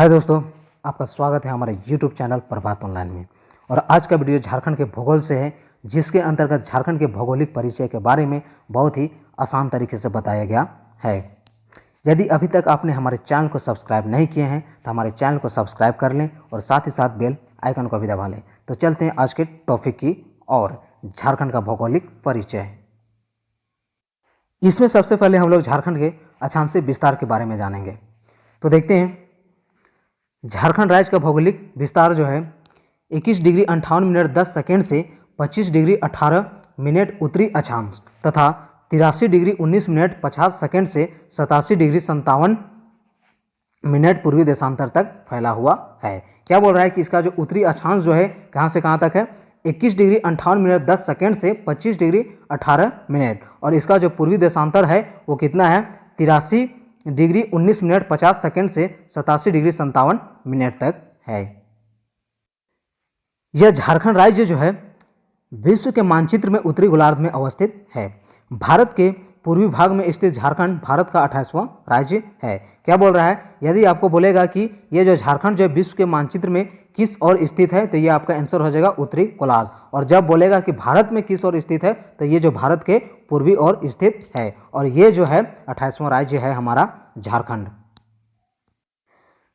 हाय दोस्तों, आपका स्वागत है हमारे YouTube चैनल प्रभात ऑनलाइन में। और आज का वीडियो झारखंड के भूगोल से है, जिसके अंतर्गत झारखंड के भौगोलिक परिचय के बारे में बहुत ही आसान तरीके से बताया गया है। यदि अभी तक आपने हमारे चैनल को सब्सक्राइब नहीं किए हैं तो हमारे चैनल को सब्सक्राइब कर लें और साथ ही साथ बेल आइकन को भी दबा लें। तो चलते हैं आज के टॉपिक की और झारखंड का भौगोलिक परिचय। इसमें सबसे पहले हम लोग झारखंड के अक्षांशीय विस्तार के बारे में जानेंगे। तो देखते हैं, झारखंड राज्य का भौगोलिक विस्तार जो है 21 डिग्री 58 मिनट 10 सेकेंड से 25 डिग्री 18 मिनट उत्तरी अक्षांश तथा 83 डिग्री 19 मिनट 50 सेकेंड से 87 डिग्री 57 मिनट पूर्वी देशांतर तक फैला हुआ है। क्या बोल रहा है कि इसका जो उत्तरी अक्षांश जो है कहाँ से कहाँ तक है, 21 डिग्री 58 मिनट 10 सेकेंड से 25 डिग्री 18 मिनट, और इसका जो पूर्वी देशांतर है वो कितना है, 83 डिग्री 19 मिनट 50 सेकेंड से 87 डिग्री 57 मिनट तक है। यह झारखंड राज्य जो है विश्व के मानचित्र में उत्तरी गोलार्ध में अवस्थित है। भारत के पूर्वी भाग में स्थित झारखंड भारत का 28वां राज्य है। क्या बोल रहा है, यदि आपको बोलेगा कि ये जो झारखंड जो विश्व के मानचित्र में किस ओर स्थित है तो ये आपका आंसर हो जाएगा उत्तरी गोलार्ध। और जब बोलेगा कि भारत में किस ओर स्थित है तो ये जो भारत के पूर्वी ओर स्थित है, और ये जो है 28वां राज्य है हमारा झारखंड।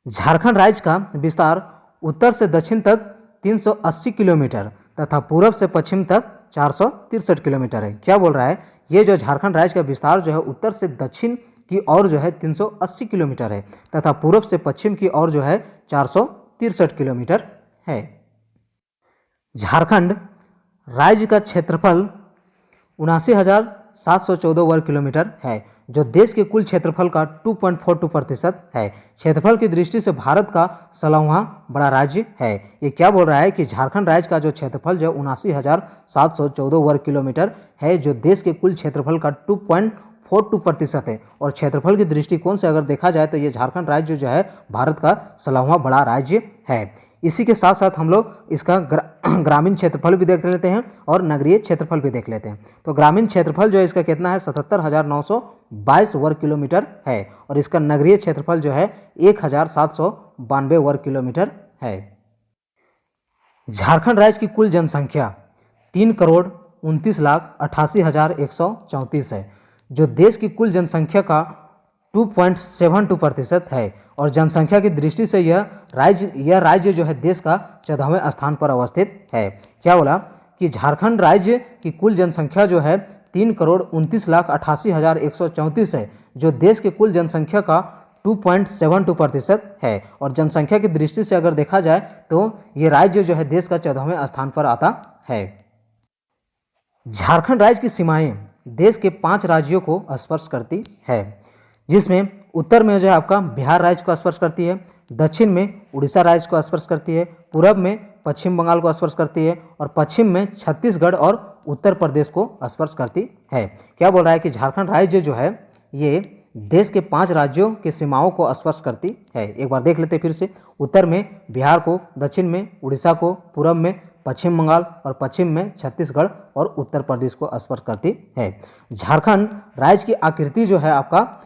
झारखंड राज्य का विस्तार उत्तर से दक्षिण तक 380 किलोमीटर तथा पूर्व से पश्चिम तक 463 किलोमीटर है। क्या बोल रहा है, ये जो झारखंड राज्य का विस्तार जो है उत्तर से दक्षिण की ओर जो है 380 किलोमीटर है तथा पूर्व से पश्चिम की ओर जो है 463 किलोमीटर है। झारखंड राज्य का क्षेत्रफल 79,714 वर्ग किलोमीटर है, जो देश के कुल क्षेत्रफल का 2.42% है। क्षेत्रफल की दृष्टि से भारत का 16वां बड़ा राज्य है। ये क्या बोल रहा है कि झारखंड राज्य का जो क्षेत्रफल जो 79,714 वर्ग किलोमीटर है, जो देश के कुल क्षेत्रफल का 2.42% है, और क्षेत्रफल की दृष्टिकोण से अगर देखा जाए तो ये झारखंड राज्य जो है भारत का 16वां बड़ा राज्य है। इसी के साथ साथ हम लोग इसका ग्रामीण क्षेत्रफल भी देख लेते हैं और नगरीय क्षेत्रफल भी देख लेते हैं। तो ग्रामीण क्षेत्रफल जो है इसका कितना है, 77,922 वर्ग किलोमीटर है, और इसका नगरीय क्षेत्रफल जो है 1,792 वर्ग किलोमीटर है। झारखंड राज्य की कुल जनसंख्या 3,29,88,134 है, जो देश की कुल जनसंख्या का 2.72% है, और जनसंख्या की दृष्टि से यह राज्य जो है देश का 14वें स्थान पर अवस्थित है। क्या बोला कि झारखंड राज्य की कुल जनसंख्या जो है 3,29,88,134 है, जो देश के कुल जनसंख्या का 2.72% है, और जनसंख्या की दृष्टि से अगर देखा जाए तो ये राज्य जो है देश का 14वें स्थान पर आता है। झारखंड राज्य की सीमाएं देश के 5 राज्यों को स्पर्श करती है, जिसमें उत्तर में जो है आपका बिहार राज्य को स्पर्श करती है, दक्षिण में उड़ीसा राज्य को स्पर्श करती है, पूरब में पश्चिम बंगाल को स्पर्श करती है, और पश्चिम में छत्तीसगढ़ और उत्तर प्रदेश को स्पर्श करती है। क्या बोल रहा है कि झारखंड राज्य जो है ये देश के 5 राज्यों के सीमाओं को स्पर्श करती है। एक बार देख लेते फिर से, उत्तर में बिहार को, दक्षिण में उड़ीसा को, पूरब में पश्चिम बंगाल और पश्चिम में छत्तीसगढ़ और उत्तर प्रदेश को स्पर्श करती है। झारखंड राज्य की आकृति जो है आपका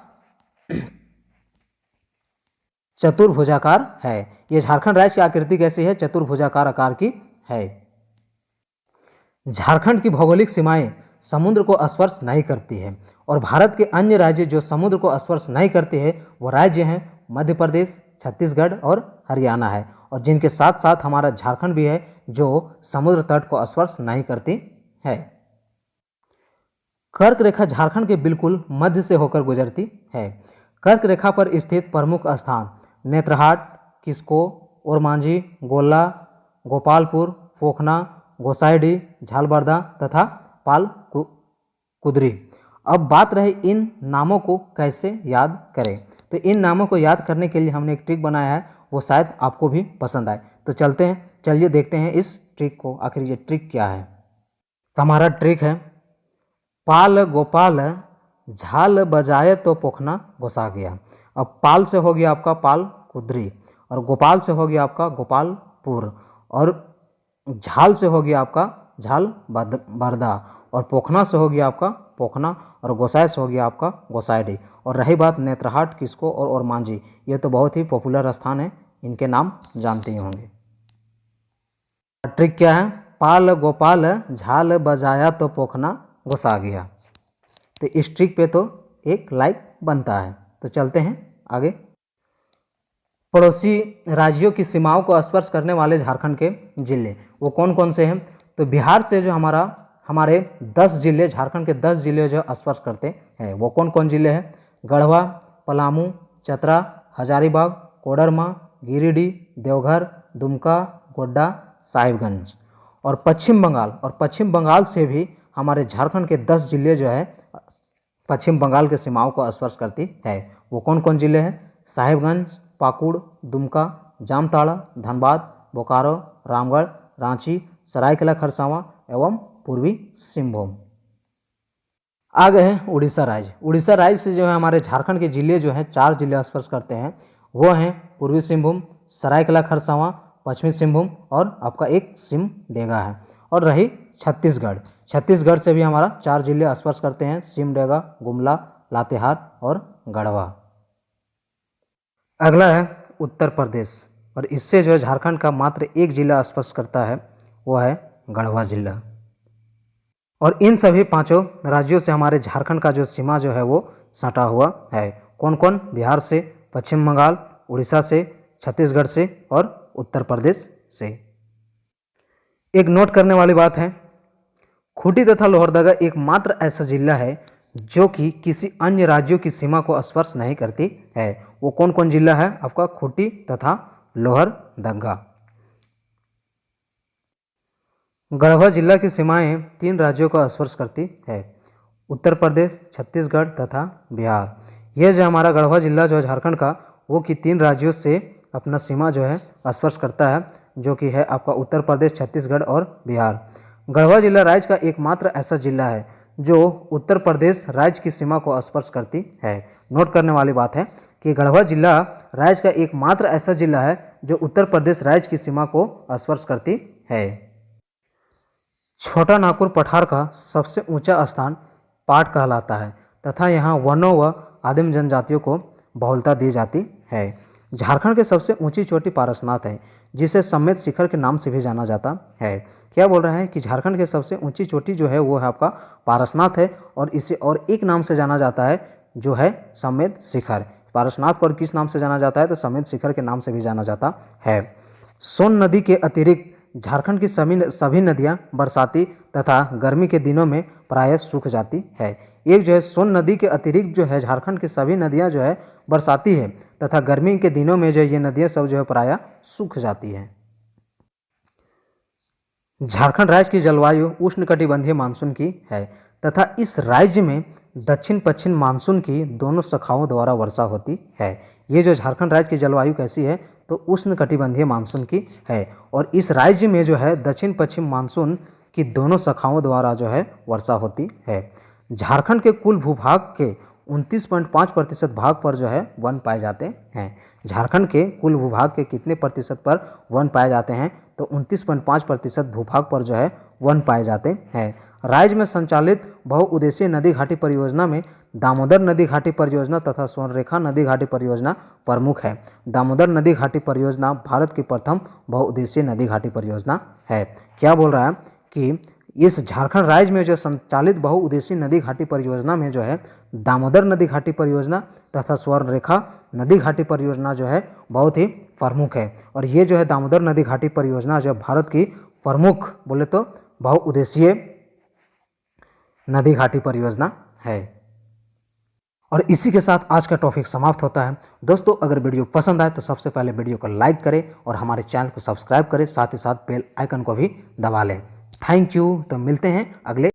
चतुर्भुजाकार है। ये झारखंड राज्य की आकृति कैसी है, चतुर्भुजाकार आकार की है। झारखंड की भौगोलिक सीमाएं समुद्र को स्पर्श नहीं करती है, और भारत के अन्य राज्य जो समुद्र को स्पर्श नहीं करते हैं वो राज्य हैं मध्य प्रदेश, छत्तीसगढ़ और हरियाणा है, और जिनके साथ साथ हमारा झारखंड भी है जो समुद्र तट को स्पर्श नहीं करती है। कर्क रेखा झारखंड के बिल्कुल मध्य से होकर गुजरती है। कर्क रेखा पर स्थित प्रमुख स्थान नेत्रहाट, किस्को, ओरमांझी, गोला, गोपालपुर, पोखना, गोसाईडीह, झालबर्दा तथा पालकुदरी। अब बात रही इन नामों को कैसे याद करें, तो इन नामों को याद करने के लिए हमने एक ट्रिक बनाया है, वो शायद आपको भी पसंद आए। तो चलिए देखते हैं इस ट्रिक को, आखिर ये ट्रिक क्या है। तो हमारा ट्रिक है, पाल गोपाल झाल बजाए तो पोखना घुसा गया। अब पाल से हो गया आपका पाल कुदरी, और गोपाल से हो गया आपका गोपालपुर, और झाल से हो गया आपका झाल बर्दा, और पोखना से हो गया आपका पोखना, और गोसाई से हो गया आपका गोसाईडीह। और रही बात नेत्रहाट, किस्को और ओरमांझी, ये तो बहुत ही पॉपुलर स्थान है इनके नाम जानते ही होंगे। ट्रिक क्या है? पाल गोपाल झाल बजाया तो पोखना घुसा गया। तो इस ट्रिक पे तो एक लाइक बनता है। तो चलते हैं आगे। पड़ोसी राज्यों की सीमाओं को स्पर्श करने वाले झारखंड के जिले वो कौन कौन से हैं? तो बिहार से जो हमारे 10 जिले, झारखंड के 10 जिले जो स्पर्श करते हैं वो कौन कौन जिले हैं? गढ़वा, पलामू, चतरा, हजारीबाग, कोडरमा, गिरिडीह, देवघर, दुमका, गोड्डा, साहिबगंज। और पश्चिम बंगाल से भी हमारे झारखंड के 10 जिले जो है पश्चिम बंगाल के सीमाओं को स्पर्श करती है। वो कौन कौन जिले हैं? साहिबगंज, पाकुड़, दुमका, जामताड़ा, धनबाद, बोकारो, रामगढ़, रांची, सरायकेला खरसावां एवं पूर्वी सिंहभूम। आ गए हैं उड़ीसा राज्य। उड़ीसा राज्य से जो है हमारे झारखंड के जिले जो हैं 4 जिले स्पर्श करते हैं। वो हैं पूर्वी सिंहभूम, सरायकेला खरसावां, पश्चिमी सिंहभूम और आपका एक सिमडेगा है। और रही छत्तीसगढ़ से भी हमारा 4 जिले स्पर्श करते हैं, सिमडेगा, गुमला, लातेहार और गढ़वा। अगला है उत्तर प्रदेश और इससे जो है झारखंड का मात्र एक जिला स्पर्श करता है, वो है गढ़वा जिला। और इन सभी 5 राज्यों से हमारे झारखंड का जो सीमा जो है वो सटा हुआ है। कौन कौन? बिहार से, पश्चिम बंगाल, उड़ीसा से, छत्तीसगढ़ से और उत्तर प्रदेश से। एक नोट करने वाली बात है, खूंटी तथा लोहरदगा एकमात्र ऐसा जिला है जो कि किसी अन्य राज्यों की सीमा को स्पर्श नहीं करती है। वो कौन कौन जिला है? आपका खूंटी तथा लोहरदगा। गढ़वा जिला की सीमाएं 3 राज्यों को स्पर्श करती है, उत्तर प्रदेश, छत्तीसगढ़ तथा बिहार। यह जो हमारा गढ़वा जिला जो है झारखंड का, वो कि 3 राज्यों से अपना सीमा जो है स्पर्श करता है, जो कि है आपका उत्तर प्रदेश, छत्तीसगढ़ और बिहार। गढ़वा जिला राज्य का एकमात्र ऐसा जिला है जो उत्तर प्रदेश राज्य की सीमा को स्पर्श करती है। नोट करने वाली बात है कि गढ़वा जिला राज्य का एकमात्र ऐसा जिला है जो उत्तर प्रदेश राज्य की सीमा को स्पर्श करती है। छोटा नागपुर पठार का सबसे ऊंचा स्थान पाट कहलाता है तथा यहाँ वनों व आदिम जनजातियों को बहुलता दी जाती है। झारखंड के सबसे ऊंची चोटी पारसनाथ है, जिसे समेत शिखर के नाम से भी जाना जाता है। क्या बोल रहा है कि झारखंड के सबसे ऊंची चोटी जो है वो है आपका पारसनाथ है और इसे और एक नाम से जाना जाता है जो है समेत शिखर। पारसनाथ को और किस नाम से जाना जाता है? तो समेत शिखर के नाम से भी जाना जाता है। सोन नदी के अतिरिक्त झारखंड की सभी नदियां बरसाती तथा गर्मी के दिनों में प्रायः सूख जाती है। एक जो है सोन नदी के अतिरिक्त जो है झारखंड की सभी नदियां जो है बरसाती है तथा गर्मी के दिनों में जो ये नदियां सब जो है प्रायः सूख जाती हैं। झारखंड राज्य की जलवायु उष्णकटिबंधीय मानसून की है तथा इस राज्य में दक्षिण पश्चिम मानसून की दोनों शाखाओं द्वारा वर्षा होती है। ये जो झारखंड राज्य की जलवायु कैसी है? तो उष्णकटिबंधीय मानसून की है और इस राज्य में जो है दक्षिण पश्चिम मानसून की दोनों शाखाओं द्वारा जो है वर्षा होती है। झारखंड के कुल भूभाग के 29.5% भाग पर जो है वन पाए जाते हैं। झारखंड के कुल भूभाग के कितने प्रतिशत पर वन पाए जाते हैं? तो 29.5% भूभाग पर जो है वन पाए जाते हैं। राज्य में संचालित बहुउद्देशीय नदी घाटी परियोजना में दामोदर नदी घाटी परियोजना तथा स्वर्णरेखा नदी घाटी परियोजना प्रमुख है। दामोदर नदी घाटी परियोजना भारत की प्रथम बहुउद्देशीय नदी घाटी परियोजना है। क्या बोल रहा है कि इस झारखंड राज्य में जो संचालित बहुउद्देशीय नदी घाटी परियोजना में जो है दामोदर नदी घाटी परियोजना तथा स्वर्णरेखा नदी घाटी परियोजना जो है बहुत ही प्रमुख है। और ये जो है दामोदर नदी घाटी परियोजना जो भारत की प्रमुख बोले तो बहुउद्देशीय नदी घाटी परियोजना है। और इसी के साथ आज का टॉपिक समाप्त होता है। दोस्तों, अगर वीडियो पसंद आए तो सबसे पहले वीडियो को लाइक करें और हमारे चैनल को सब्सक्राइब करें, साथ ही साथ बेल आइकन को भी दबा लें। Thank you. तो मिलते हैं अगले